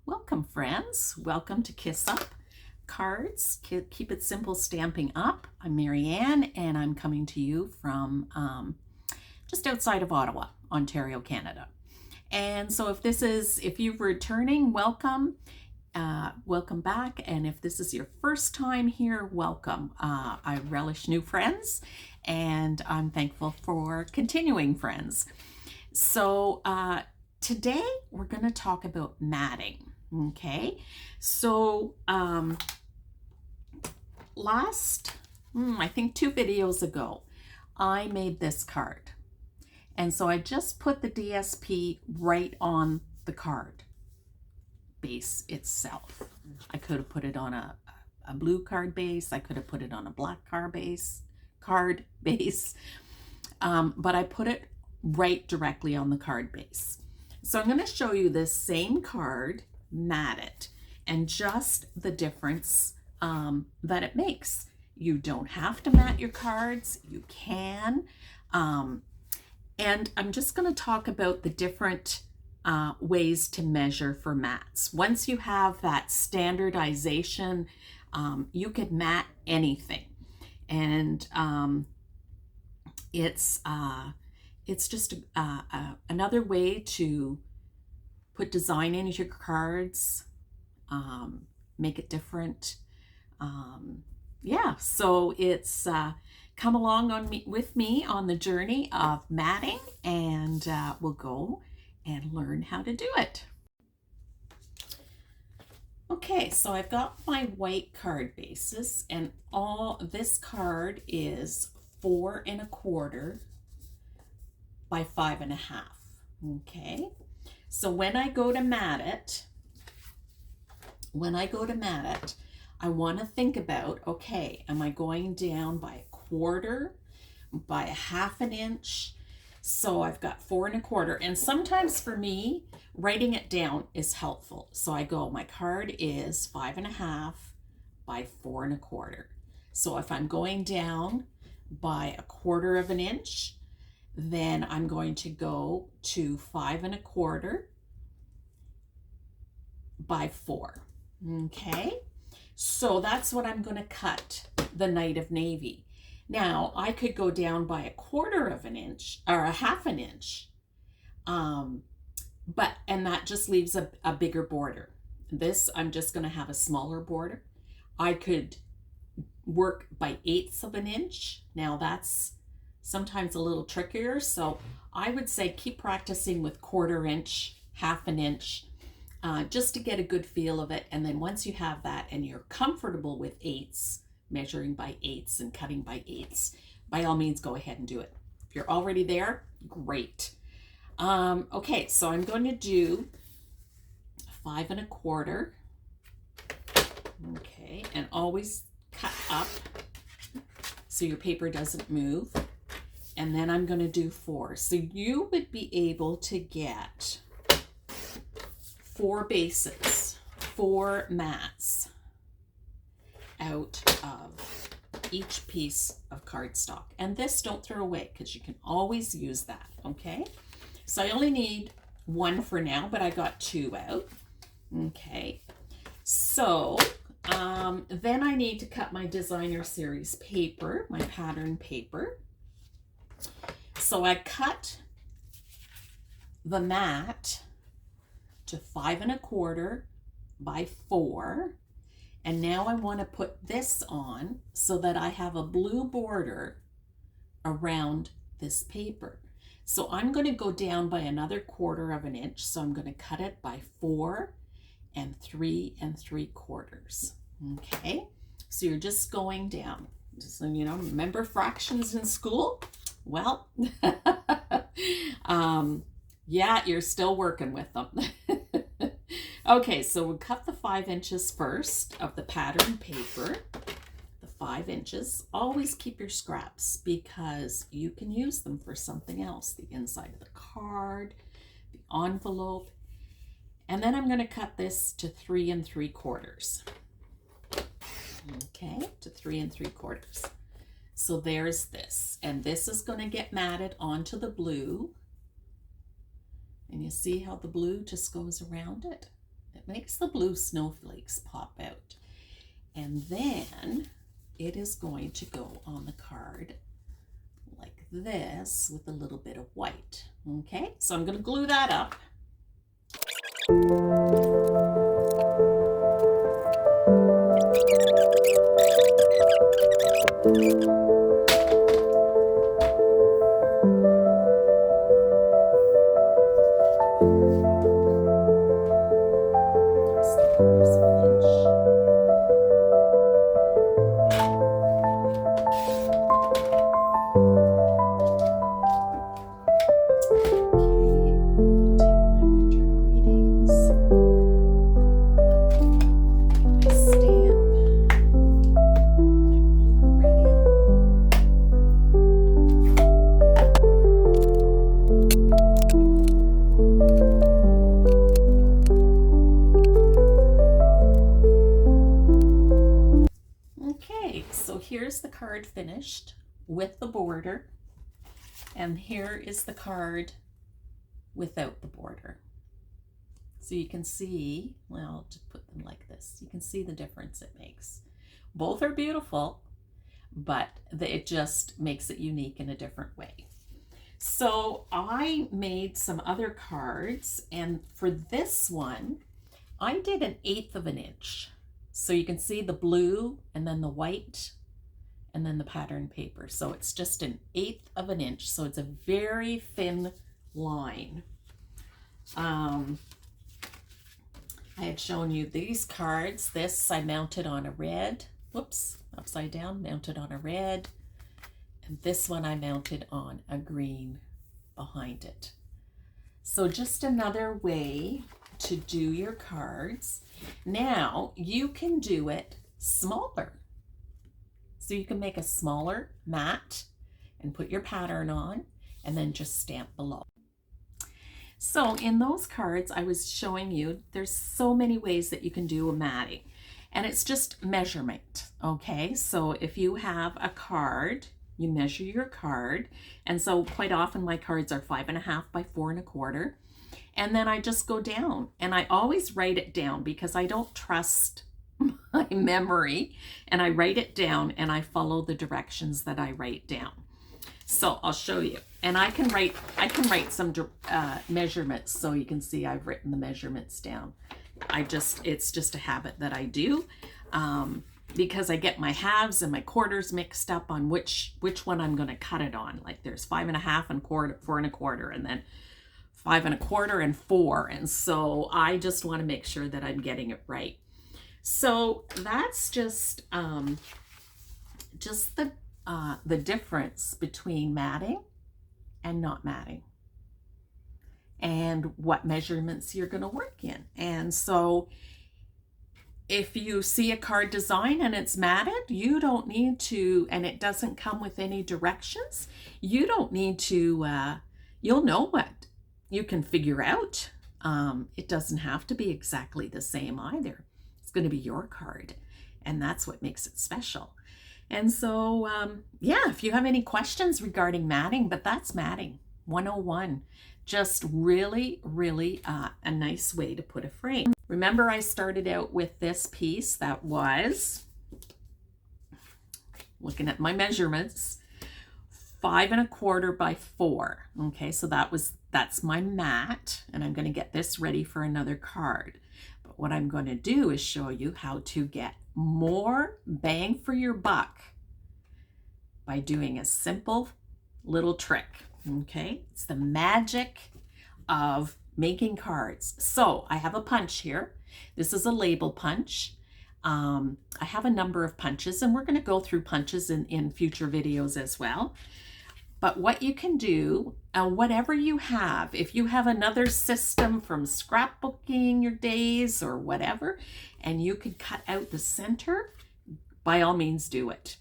Welcome, friends. Welcome to Kiss Up Cards. Keep It Simple Stamping Up. I'm Marianne, and I'm coming to you from just outside of Ottawa, Ontario, Canada. And so if you're returning, welcome. Welcome back. And if this is your first time here, welcome. I relish new friends, and I'm thankful for continuing friends. So today we're going to talk about matting. Okay, so I think 2 videos ago, I made this card. And so I just put the DSP right on the card base itself. I could have put it on a blue card base. I could have put it on a black card base. But I put it right directly on the card base. So I'm going to show you this same card matted and just the difference that it makes. You don't have to mat your cards. You can. And I'm just going to talk about the different ways to measure for mats. Once you have that standardization, you can mat anything. And it's just another way to put design into your cards, make it different. So it's come along with me on the journey of matting, and we'll go and learn how to do it. Okay, so I've got my white card bases, and this card is 4 1/4 by 5 1/2. Okay, so when I go to mat it, I want to think about, okay, am I going down by 1/4, by 1/2 inch? So I've got 4 1/4, and sometimes for me, writing it down is helpful. So I go, my card is 5 1/2 by 4 1/4. So if I'm going down by 1/4 inch, then I'm going to go to 5 1/4 by 4. Okay, so that's what I'm going to cut the Night of Navy. Now I could go down by 1/4 inch or 1/2 inch, and that just leaves a bigger border. This, I'm just going to have a smaller border. I could work by 1/8 inch. Now that's sometimes a little trickier, so I would say keep practicing with 1/4 inch, 1/2 inch, just to get a good feel of it. And then once you have that and you're comfortable with 8s, measuring by 8s and cutting by 8s, by all means go ahead and do it. If you're already there, great. Okay, so I'm going to do 5 1/4. Okay, and always cut up so your paper doesn't move. And then I'm going to do 4. So you would be able to get 4 bases, 4 mats out of each piece of cardstock. And this, don't throw away, because you can always use that, okay? So I only need 1 for now, but I got 2 out. Okay, so then I need to cut my designer series paper, my pattern paper. So I cut the mat to 5 1/4 by 4. And now I want to put this on so that I have a blue border around this paper. So I'm going to go down by another 1/4 inch. So I'm going to cut it by 4 3 3/4. Okay, so you're just going down. So, remember fractions in school? Well, yeah, you're still working with them. Okay, so we'll cut the 5 inches first of the pattern paper. The 5 inches. Always keep your scraps because you can use them for something else. The inside of the card, the envelope. And then I'm going to cut this to 3 3/4. Okay, to 3 3/4. So there's this, and this is going to get matted onto the blue. And you see how the blue just goes around it? It makes the blue snowflakes pop out. And then it is going to go on the card like this with a little bit of white. Okay, so I'm going to glue that up. Here's the card finished with the border, and here is the card without the border. So you can see, well, I'll just put them like this. You can see the difference it makes. Both are beautiful, but it just makes it unique in a different way. So I made some other cards, and for this one, I did 1/8 of an inch. So you can see the blue and then the white and then the pattern paper. So it's just 1/8 of an inch. So it's a very thin line. I had shown you these cards. This I mounted on a red, whoops, upside down, mounted on a red. And this one I mounted on a green behind it. So just another way to do your cards. Now you can do it smaller. So you can make a smaller mat and put your pattern on and then just stamp below. So in those cards I was showing you, there's so many ways that you can do a matting, and it's just measurement, okay? So if you have a card, you measure your card, and so quite often my cards are 5.5 by 4.25, and then I just go down, and I always write it down because I don't trust my memory, and I write it down and I follow the directions that I write down. So I'll show you, and I can write some measurements, so you can see I've written the measurements down. It's just a habit that I do, because I get my halves and my quarters mixed up on which one I'm going to cut it on. Like there's 5.5 and 4.25, and then 5.25 and 4, and so I just want to make sure that I'm getting it right. So that's just the difference between matting and not matting, and what measurements you're going to work in. And so if you see a card design and it's matted, you don't need to, and it doesn't come with any directions, you don't need to, you'll know what you can figure out. It doesn't have to be exactly the same either. It's going to be your card, and that's what makes it special. And so, yeah, if you have any questions regarding matting, but that's matting 101. Just really, really a nice way to put a frame. Remember, I started out with this piece that was, looking at my measurements, 5.25 by 4. Okay, so that's my mat, and I'm going to get this ready for another card. But what I'm going to do is show you how to get more bang for your buck by doing a simple little trick. Okay, it's the magic of making cards. So I have a punch here. This is a label punch. I have a number of punches, and we're going to go through punches in future videos as well. But what you can do, whatever you have, if you have another system from scrapbooking your days or whatever, and you can cut out the center, by all means do it.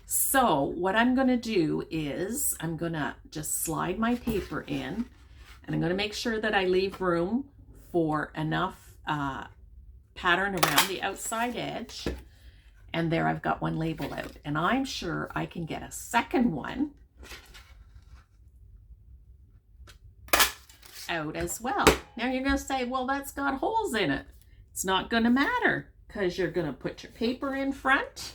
So what I'm going to do is I'm going to just slide my paper in, and I'm going to make sure that I leave room for enough pattern around the outside edge. And there I've got one label out, and I'm sure I can get a second one out as well. Now you're going to say, well, that's got holes in it. It's not going to matter because you're going to put your paper in front.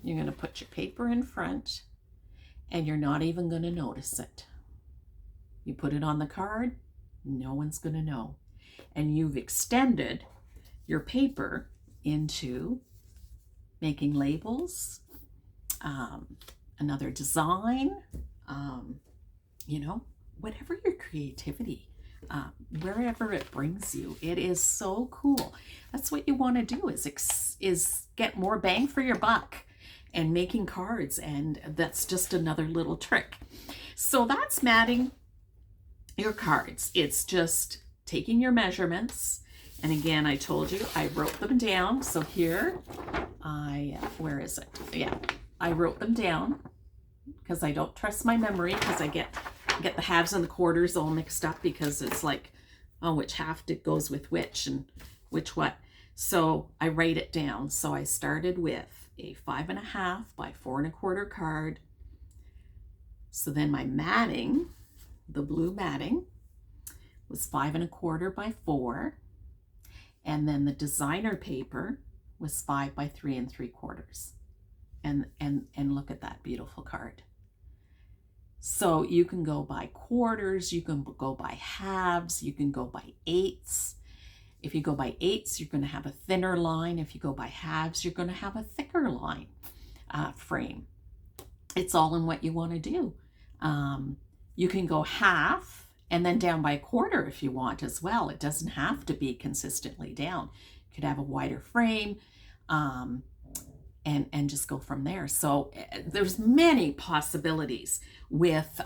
You're going to put your paper in front and you're not even going to notice it. You put it on the card, no one's going to know. And you've extended your paper into making labels, another design, you know, whatever your creativity, wherever it brings you. It is so cool. That's what you want to do is get more bang for your buck and making cards. And that's just another little trick. So that's matting your cards. It's just taking your measurements. And again, I told you I wrote them down. So here where is it? Yeah, I wrote them down because I don't trust my memory, because I get the halves and the quarters all mixed up, because it's like, oh, which half goes with which and which what. So I write it down. So I started with a 5.5 by 4.25 card. So then my matting, the blue matting, was 5.25 by 4. And then the designer paper was 5 by 3.75. And look at that beautiful card. So you can go by quarters, you can go by halves, you can go by eighths. If you go by eighths, you're going to have a thinner line. If you go by halves, you're going to have a thicker line frame. It's all in what you want to do. You can go half and then down by a quarter if you want as well. It doesn't have to be consistently down. You could have a wider frame and just go from there. So there's many possibilities with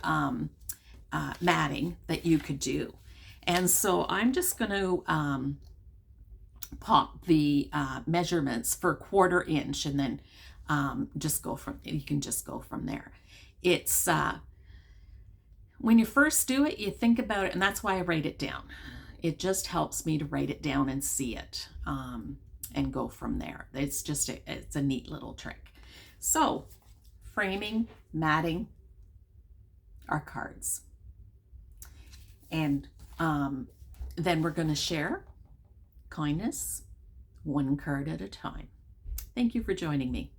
matting that you could do. And so I'm just going to pop the measurements for 1/4 inch, and then just go from, you can just go from there. It's when you first do it, you think about it, and that's why I write it down. It just helps me to write it down and see it and go from there. It's just it's a neat little trick. So framing, matting our cards, and then we're going to share kindness 1 card at a time. Thank you for joining me.